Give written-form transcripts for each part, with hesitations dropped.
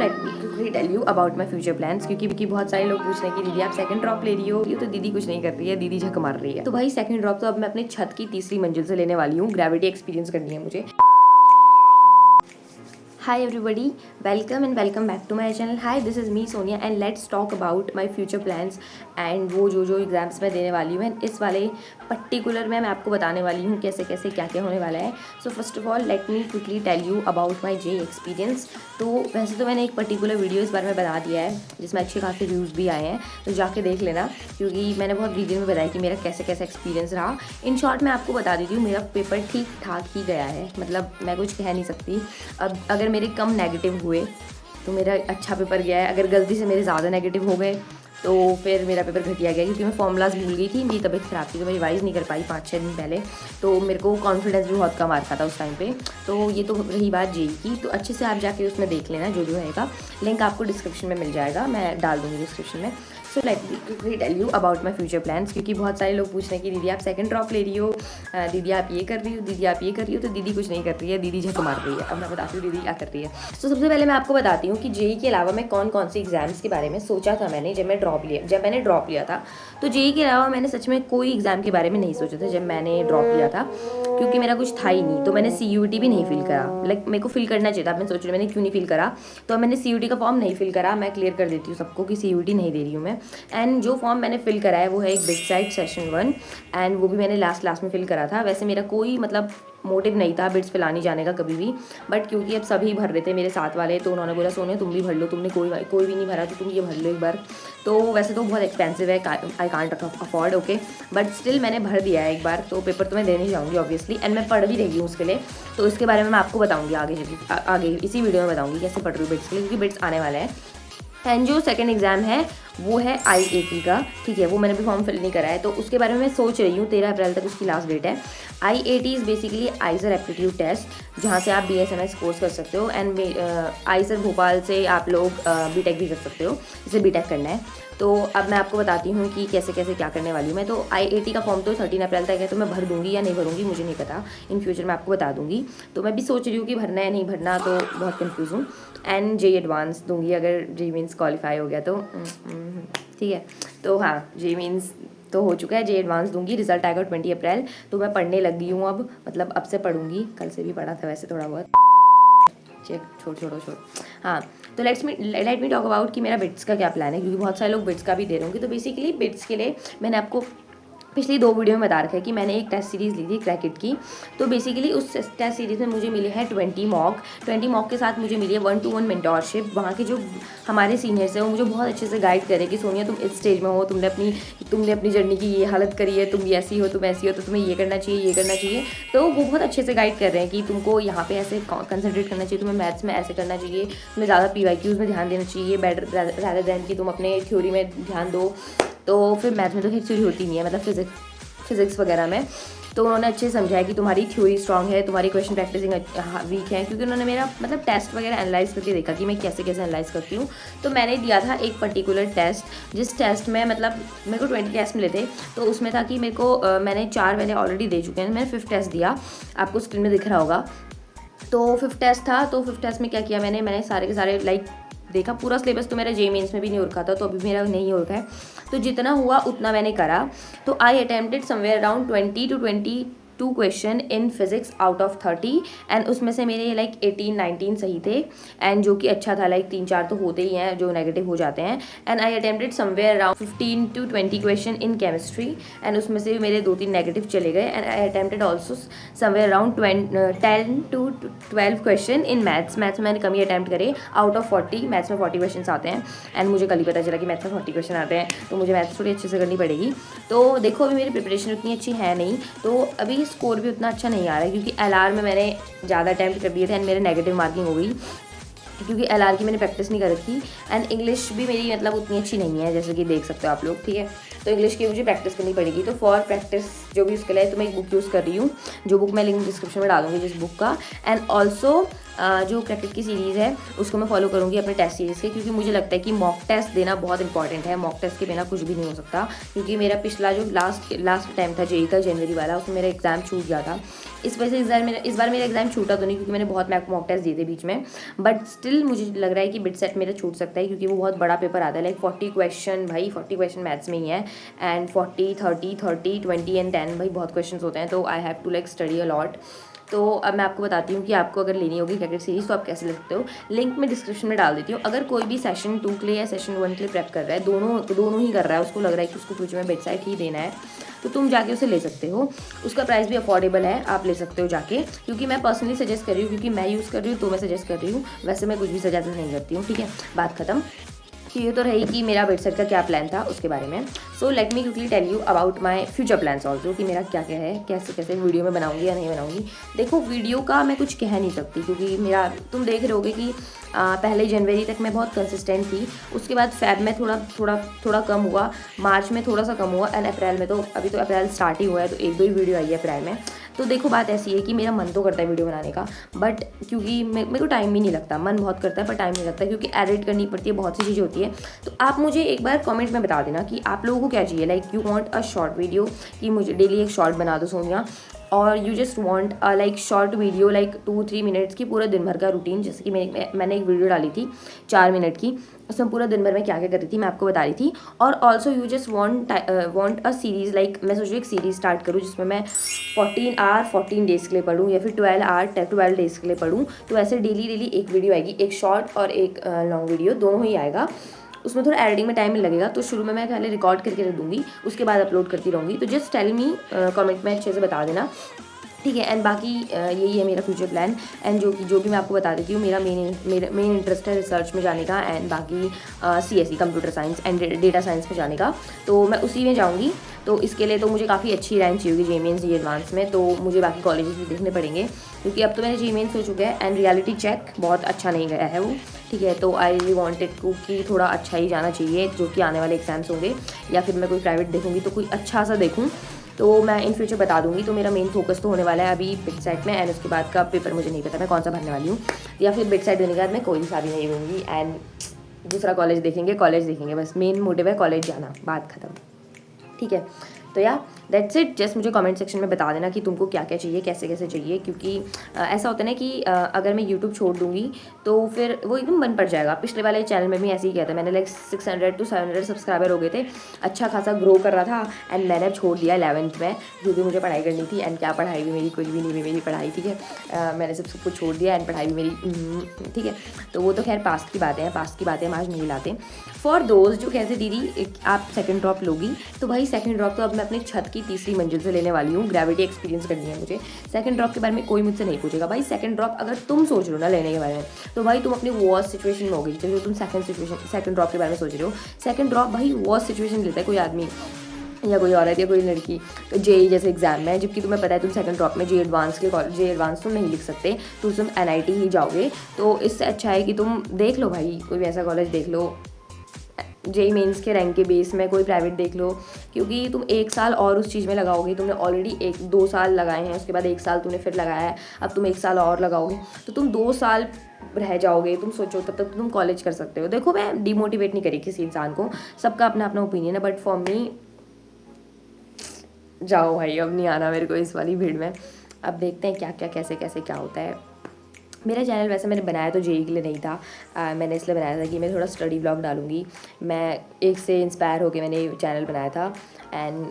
Late me quickly tell you about my future plans, क्योंकि बहुत सारे लोग पूछ रहे हैं कि दीदी आप सेकंड ड्रॉप ले रही हो। ये तो दीदी कुछ नहीं कर रही है, दीदी झक मार रही है। तो भाई सेकंड ड्रॉप तो अब मैं अपने छत की तीसरी मंजिल से लेने वाली हूँ। ग्रेविटी एक्सपीरियंस करनी है मुझे। Hi everybody, welcome and welcome back to my channel. Hi, this is me Sonia and let's talk about my future plans and वो जो एग्ज़ाम्स मैं देने वाली हूँ। इस वाले पर्टिकुलर में मैं आपको बताने वाली हूँ कैसे कैसे क्या क्या होने वाला है। So first of all let me quickly tell you about my JEE experience. तो वैसे तो मैंने एक पर्टिकुलर वीडियो इस बारे में बता दिया है जिसमें अच्छे खासे व्यूज़ भी आए हैं, तो जाके देख लेना, क्योंकि मैंने बहुत वीडियो में बताया कि मेरा कैसे कैसे एक्सपीरियंस रहा। इन शॉर्ट मैं आपको बता देती हूँ, मेरा पेपर ठीक ठाक ही गया है, मतलब मैं कुछ कह नहीं सकती। अब अगर मेरे कम नेगेटिव हुए तो मेरा अच्छा पेपर गया है, अगर गलती से मेरे ज़्यादा नेगेटिव हो गए तो फिर मेरा पेपर घटिया गया, क्योंकि मैं फॉर्मूलाज भूल गई थी, मेरी तबीयत ख़राब थी तो मैं रिवाइज़ नहीं कर पाई 5-6 दिन पहले, तो मेरे को कॉन्फिडेंस भी बहुत कम आ रखा था उस टाइम पे। तो ये तो रही बात जेई की, तो अच्छे से आप जाके उसमें देख लेना, जो रहेगा लिंक आपको डिस्क्रिप्शन में मिल जाएगा, मैं डाल दूँगी डिस्क्रिप्शन में। So let me quickly tell you about my future plans, क्योंकि बहुत सारे लोग पूछ रहे हैं कि दीदी आप सेकंड ड्रॉप ले रही हो, दीदी आप ये कर रही हो, दीदी आप ये कर रही हो। तो दीदी कुछ नहीं कर रही है, दीदी झक मार रही है। अब मैं बताती हूँ दीदी क्या कर रही है। तो सबसे पहले मैं आपको बताती हूँ कि जेई के अलावा मैं कौन कौन सी एग्जाम्स के बारे में सोचा था मैंने जब मैंने ड्रॉप लिया था। तो जेई के अलावा मैंने सच में कोई एग्ज़ाम के बारे में नहीं सोचा था जब मैंने ड्रॉप लिया था, क्योंकि मेरा कुछ था ही नहीं। तो मैंने CUT भी नहीं फिल करा, लाइक मेरे को फिल करना चाहिए था। मैं सोच रही मैंने क्यों नहीं फिल करा, तो मैंने CUT का फॉर्म नहीं फिल करा। मैं क्लियर कर देती हूँ सबको कि CUT नहीं दे रही हूँ मैं। एंड जो फॉर्म मैंने फिल करा है वो है एक बिग साइट सेशन 1, एंड वो भी मैंने लास्ट में फिल करा था। वैसे मेरा कोई मतलब मोटिव नहीं था बिट्स पिलाने जाने का कभी भी, बट क्योंकि अब सभी भर रहे थे मेरे साथ वाले, तो उन्होंने बोला सोनिया तुम भी भर लो, तुमने कोई भी नहीं भरा तो तुम ये भर लो एक बार। तो वैसे तो बहुत एक्सपेंसिव है, I can't afford, okay, but still मैंने भर दिया है एक बार। तो पेपर तो मैं देने जाऊँगी ऑब्वियसली, एंड मैं पढ़ भी रही हूँ उसके लिए, तो इसके बारे में मैं आपको बताऊँगी आगे इसी वीडियो में बताऊँगी कैसे पढ़ रही हूँ बिट्स के लिए, क्योंकि बिट्स आने वाले हैं। एंड जो सेकंड एग्ज़ाम है वो है IAT का, ठीक है, वो मैंने भी फॉर्म फिल नहीं करा है, तो उसके बारे में मैं सोच रही हूँ। 13 अप्रैल तक उसकी लास्ट डेट है। IAT is basically IISER aptitude test, जहाँ से आप BSMS कोर्स कर सकते हो, एंड आइजर भोपाल से आप लोग BTech भी कर सकते हो, जिसे BTech करना है। तो अब मैं आपको बताती हूँ कि कैसे कैसे क्या करने वाली हूँ मैं। तो IAT का फॉर्म तो 13 अप्रैल तक है, तो मैं भर दूँगी या नहीं भरूँगी मुझे नहीं पता, इन फ्यूचर मैं आपको बता दूँगी। तो मैं भी सोच रही हूँ कि भरना है नहीं भरना, तो बहुत कन्फ्यूज़ हूँ। एंड JEE एडवांस दूँगी अगर JEE मीन्स क्वालिफाई हो गया तो ठीक है। तो हाँ, JEE मीन्स तो हो चुका है, JEE एडवांस दूंगी, रिजल्ट आएगा 20 अप्रैल। तो मैं पढ़ने लग गई हूँ अब, मतलब अब से पढ़ूंगी, कल से भी पढ़ा था वैसे थोड़ा बहुत, छोड़। हाँ, तो लेट मी टॉक अबाउट कि मेरा बिट्स का क्या प्लान है, क्योंकि बहुत सारे लोग बिट्स का भी दे रहे होंगे। तो बेसिकली बिट्स के लिए मैंने आपको पिछली 2 वीडियो में बता रखा है कि मैंने एक टेस्ट सीरीज़ ली थी क्रैकेट की। तो बेसिकली उस टेस्ट सीरीज़ में मुझे मिले हैं 20 मॉक के साथ मुझे मिली है 1-to-1 मेंटोरशिप। वहाँ के जो हमारे सीनियर्स हैं वो मुझे बहुत अच्छे से गाइड करे कि सोनिया तुम इस स्टेज में हो, तुमने अपनी जर्नी की ये हालत करी है, तुम ऐसी हो, तुम ऐसी हो, तो तुम्हें ये करना चाहिए। तो वो बहुत अच्छे से गाइड कर रहे हैं कि तुमको यहाँ पे ऐसे कंसंट्रेट करना चाहिए, तुम्हें मैथ्स में ऐसे करना चाहिए, तुम्हें ज़्यादा PYQs में ध्यान देना चाहिए बेटर रैदर दैन कि तुम अपने थ्योरी में ध्यान दो। तो फिर मैथ्स में तो खैर थ्योरी होती नहीं है, मतलब फिजिक्स वगैरह में। तो उन्होंने अच्छे से समझाया कि तुम्हारी थ्योरी स्ट्रांग है, तुम्हारी क्वेश्चन प्रैक्टिसिंग वीक है, क्योंकि उन्होंने मेरा मतलब टेस्ट वगैरह एनालाइज करके देखा कि मैं कैसे कैसे एनालाइज करती हूँ। तो मैंने दिया था एक पर्टिकुलर टेस्ट, जिस टेस्ट में मतलब मेरे को 20 टेस्ट मिले थे। तो उसमें था कि मेरे को मैंने 4 मैंने ऑलरेडी दे चुके हैं, मैंने 5th टेस्ट दिया, आपको स्क्रीन में दिख रहा होगा। तो 5th टेस्ट था, तो 5th टेस्ट में क्या किया मैंने सारे के सारे लाइक देखा। पूरा सिलेबस तो मेरा JEE मेंस में भी नहीं हो रखा था, तो अभी मेरा नहीं हो रखा है, तो जितना हुआ उतना मैंने करा। तो आई attempted somewhere around 20 to 22 question in physics out of 30, and उसमें से मेरे लाइक 18-19 सही थे, एंड जो कि अच्छा था, लाइक 3-4 तो होते ही हैं जो नेगेटिव हो जाते हैं। And I attempted somewhere around 15 to 20 question in chemistry, and उसमें से मेरे 2-3 नेगेटिव चले गए। And I attempted also somewhere around 10 to 12 question in maths में मैंने कम ही अटैम्प्ट करे आउट ऑफ 40। मैथ्स में 40 क्वेश्चन आते हैं, एंड मुझे कल ही पता चला कि मैथ्स में 40 क्वेश्चन आते हैं, तो मुझे मैथ्स थोड़ी अच्छे से करनी पड़ेगी। तो देखो अभी मेरी प्रिपरेशन उतनी अच्छी है नहीं, तो अभी स्कोर भी उतना अच्छा नहीं आ रहा है, क्योंकि LR में मैंने ज़्यादा अटैम्प्ट कर दिए थे, एंड मेरे नेगेटिव मार्किंग हो गई, क्योंकि LR की मैंने प्रैक्टिस नहीं कर रखी। एंड इंग्लिश भी मेरी मतलब उतनी अच्छी नहीं है, जैसे कि देख सकते हो आप लोग, ठीक है। तो इंग्लिश की मुझे प्रैक्टिस करनी पड़ेगी। तो फॉर प्रैक्टिस जो भी उसके लिए तो मैं एक बुक यूज़ कर रही हूँ, जो बुक मैं लिंक डिस्क्रिप्शन में डालूंगी जिस बुक का। एंड ऑल्सो जो क्रैकेट की सीरीज़ है उसको मैं फॉलो करूँगी अपने टेस्ट सीरीज़ के, क्योंकि मुझे लगता है कि मॉक टेस्ट देना बहुत इंपॉर्टेंट है। मॉक टेस्ट के बिना कुछ भी नहीं हो सकता, क्योंकि मेरा पिछला जो लास्ट टाइम था जेई का, जनवरी वाला, उसमें मेरा एग्ज़ाम छूट गया था। इस वजह से इस बार मेरा एग्ज़ाम छूटा तो नहीं, क्योंकि मैंने बहुत मॉक टेस्ट दिए थे बीच में, बट स्टिल मुझे लग रहा है कि बिट सेट मेरा छूट सकता है, क्योंकि वो बहुत बड़ा पेपर आता है। लाइक 40 क्वेश्चन, भाई 40 क्वेश्चन मैथ्स में ही है, एंड 40 30 30 20 एंड 10, भाई बहुत क्वेश्चन होते हैं, तो I have to like study a lot. तो अब मैं आपको बताती हूँ कि आपको अगर लेनी होगी क्रैकेट सीरीज़ तो आप कैसे ले सकते हो। लिंक मैं डिस्क्रिप्शन में डाल देती हूँ। अगर कोई भी सेशन 2 के लिए या सेशन 1 के लिए प्रेप कर रहा है, दोनों ही कर रहा है, उसको लग रहा है कि उसको फ्यूचर में वेबसाइट ही देना है, तो तुम जाके उसे ले सकते हो। उसका प्राइस भी अफोर्डेबल है, आप ले सकते हो जाके, क्योंकि मैं पर्सनली सजेस्ट कर रही हूँ, क्योंकि मैं यूज़ कर रही हूँ तो मैं सजेस्ट कर रही हूँ। वैसे मैं कुछ भी सजेस्ट नहीं करती हूँ, ठीक है, बात खत्म। तो ये तो रही कि मेरा वेबसाइट का क्या प्लान था उसके बारे में। So let me quickly tell you about my future plans also, कि मेरा क्या क्या है, कैसे कैसे वीडियो में बनाऊंगी या नहीं बनाऊंगी। देखो, वीडियो का मैं कुछ कह नहीं सकती, क्योंकि मेरा तुम देख रहे होगे कि पहले जनवरी तक मैं बहुत कंसिस्टेंट थी, उसके बाद फेब में थोड़ा कम हुआ, मार्च में थोड़ा सा कम हुआ, एंड अप्रैल में तो अभी तो अप्रैल स्टार्ट ही हुआ है, तो 1-2 ही वीडियो आई है अप्रैल में। तो देखो, बात ऐसी है कि मेरा मन तो करता है वीडियो बनाने का, बट क्योंकि मेरे को टाइम ही नहीं लगता। मन बहुत करता है पर टाइम नहीं लगता, क्योंकि एडिट करनी पड़ती है, बहुत सी चीज़ें होती है। तो आप मुझे एक बार कमेंट में बता देना कि आप लोगों को क्या चाहिए। Like you want a short video, कि मुझे डेली एक शॉर्ट बना दो सोनिया, और you just want like short video like 2-3 minutes की, पूरा दिन भर का रूटीन। जैसे कि मैंने एक वीडियो डाली थी 4 मिनट की, उसमें पूरा दिन भर में क्या क्या कर रही थी मैं आपको बता रही थी। और also you just want a series, like मैं सोच रही हूँ एक सीरीज़ स्टार्ट करूँ जिसमें मैं 14 आवर 14 डेज़ के लिए पढ़ूँ, या फिर 12 आवर 12 डेज़ के लिए पढ़ूँ। तो ऐसे डेली एक वीडियो आएगी, एक शॉर्ट और एक लॉन्ग वीडियो, दोनों ही आएगा। उसमें थोड़ा एडिटिंग में टाइम लगेगा, तो शुरू में मैं पहले रिकॉर्ड करके रख दूँगी, उसके बाद अपलोड करती रहूँगी। तो जस्ट टेल मी, कमेंट में अच्छे से बता देना, ठीक है। एंड बाकी यही है मेरा फ्यूचर प्लान, एंड जो कि मैं आपको बता देती हूँ, मेरा मेन इंटरेस्ट है रिसर्च में जाने का, एंड बाकी CSE computer science and data science में जाने का, तो मैं उसी में जाऊँगी। तो इसके लिए तो मुझे काफ़ी अच्छी रैंक चाहिए होगी JEE जी एडवांस में, तो मुझे बाकी कॉलेजेस भी देखने पड़ेंगे, क्योंकि अब तो मैंने JEE हो चुका है, एंड रियलिटी चेक बहुत अच्छा नहीं गया है वो, ठीक है। तो आई रियली वांटेड कि थोड़ा अच्छा ही जाना चाहिए, जो कि आने वाले एग्जाम्स होंगे, या फिर मैं कोई प्राइवेट देखूँगी तो कोई अच्छा सा देखूँ, तो मैं इन फ्यूचर बता दूंगी। तो मेरा मेन फोकस तो होने वाला है अभी बिट सेट में, एंड उसके बाद का पेपर मुझे नहीं पता मैं कौन सा भरने वाली हूँ, या फिर बिट सेट देने के बाद मैं कोई शादी नहीं दूँगी, एंड दूसरा कॉलेज देखेंगे, बस मेन मोटिव है कॉलेज जाना, बात खत्म, ठीक है। तो या दैट्स इट। जस्ट मुझे कमेंट सेक्शन में बता देना कि तुमको क्या क्या चाहिए, कैसे कैसे चाहिए, क्योंकि ऐसा होता है ना कि अगर मैं यूट्यूब छोड़ दूँगी तो फिर वो एकदम बंद पड़ जाएगा। पिछले वाले चैनल में भी ऐसे ही किया था मैंने, लाइक 600 to 700 सब्सक्राइबर हो गए थे, अच्छा खासा ग्रो कर रहा था, एंड मैंने छोड़ दिया 11th में, क्योंकि मुझे पढ़ाई करनी थी, एंड क्या पढ़ाई भी मेरी, कुछ भी नहीं मेरी पढ़ाई, ठीक है। मैंने सब कुछ छोड़ दिया, एंड पढ़ाई भी मेरी, ठीक है। तो वो तो खैर पास्ट की बातें हम आज नहीं लाते। फॉर दोस्त जो कहते दीदी आप सेकंड ड्रॉप लोगी, तो भाई सेकंड ड्रॉप तो अब मैं अपने छत की 3री मंजिल से लेने वाली हूँ। ग्रेविटी एक्सपीरियंस करनी है मुझे। सेकंड ड्रॉप के बारे में कोई मुझसे नहीं पूछेगा। भाई सेकंड ड्रॉप अगर तुम सोच रहे हो ना लेने के बारे में, तो भाई तुम अपनी वर्स्ट सिचुएशन में हो गई, जो तुम सेकंड ड्रॉप के बारे में सोच रहे हो। सेकंड ड्रॉप भाई वर्स्ट सिचुएशन लेता है कोई आदमी या कोई औरत या कोई लड़की, तो JEE जैसे एग्जाम में, जबकि तुम्हें पता है तुम सेकंड ड्रॉप में JEE एडवांस तुम नहीं लिख सकते, तो तुम NIT ही जाओगे। तो इससे अच्छा है कि तुम देख लो भाई कोई भी ऐसा कॉलेज देख लो, JEE मेंस के रैंक के बेस में कोई प्राइवेट देख लो, क्योंकि तुम 1 साल और उस चीज़ में लगाओगे। तुमने ऑलरेडी 1-2 साल लगाए हैं, उसके बाद 1 साल तुमने फिर लगाया है, अब तुम 1 साल और लगाओगे, तो तुम 2 साल रह जाओगे। तुम सोचो तब तक तुम कॉलेज कर सकते हो। देखो मैं डिमोटिवेट नहीं करी किसी इंसान को, सबका अपना अपना ओपिनियन है, बट फॉर मी जाओ भाई, अब नहीं आना मेरे को इस वाली भीड़ में। अब देखते हैं क्या क्या कैसे कैसे क्या होता है। मेरा चैनल वैसे मैंने बनाया तो JEE के लिए नहीं था, मैंने इसलिए बनाया था कि मैं थोड़ा स्टडी ब्लॉग डालूंगी। मैं एक से इंस्पायर होकर मैंने चैनल बनाया था, एंड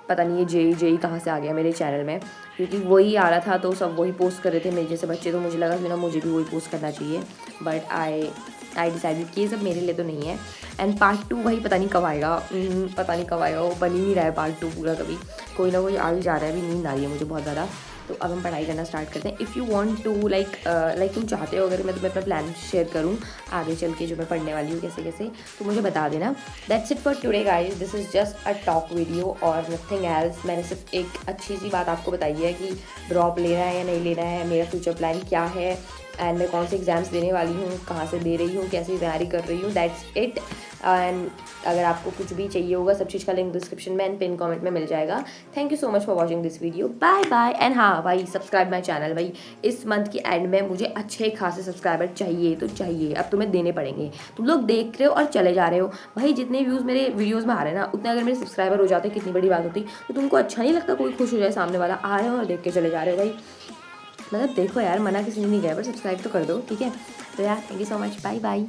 पता नहीं ये JEE कहाँ से आ गया मेरे चैनल में, क्योंकि वही आ रहा था तो सब वही पोस्ट कर रहे थे मेरे जैसे बच्चे, तो मुझे लगा कि ना मुझे भी वही पोस्ट करना चाहिए, बट आई डिसाइडेड कि ये सब मेरे लिए तो नहीं है। एंड पार्ट 2 भाई पता नहीं कब आएगा, वो बन ही नहीं रहा है पार्ट 2 पूरा, कभी कोई ना कोई आ ही जा रहा है। अभी नींद आ रही है मुझे बहुत ज़्यादा, तो अब हम पढ़ाई करना स्टार्ट करते हैं। If you want to like तुम चाहते हो अगर मैं तुम्हें अपना प्लान शेयर करूँ आगे चल के, जो मैं पढ़ने वाली हूँ कैसे कैसे, तो मुझे बता देना। That's it for today guys, this is just a talk video और नथिंग एल्स। मैंने सिर्फ एक अच्छी सी बात आपको बताई है कि ड्रॉप लेना है या नहीं लेना है, मेरा फ्यूचर प्लान क्या है, एंड मैं कौन से एग्ज़ाम्स देने वाली हूँ, कहाँ से दे रही हूँ, कैसी तैयारी कर रही हूँ, दैट्स इट। एंड अगर आपको कुछ भी चाहिए होगा सब चीज़ का लिंक डिस्क्रिप्शन में एंड पिन कमेंट में मिल जाएगा। Thank you so much for watching this video, bye bye. And हाँ भाई, सब्सक्राइब माई चैनल भाई, इस मंथ की एंड में मुझे अच्छे खासे सब्सक्राइबर चाहिए, तो चाहिए, अब तुम्हें देने पड़ेंगे। तुम लोग देख रहे हो और चले जा रहे हो भाई, जितने व्यूज़ मेरे वीडियोज़ में आ रहे हैं ना, उतने अगर मेरे सब्सक्राइबर हो जाते कितनी बड़ी बात होती। तो तुमको अच्छा नहीं लगता कोई खुश हो जाए, सामने वाला आ रहे हो और देख के चले जा रहे हो भाई, मतलब देखो यार, मना किसी ने नहीं किया, पर सब्सक्राइब तो कर दो, ठीक है। तो यार thank you so much, bye bye.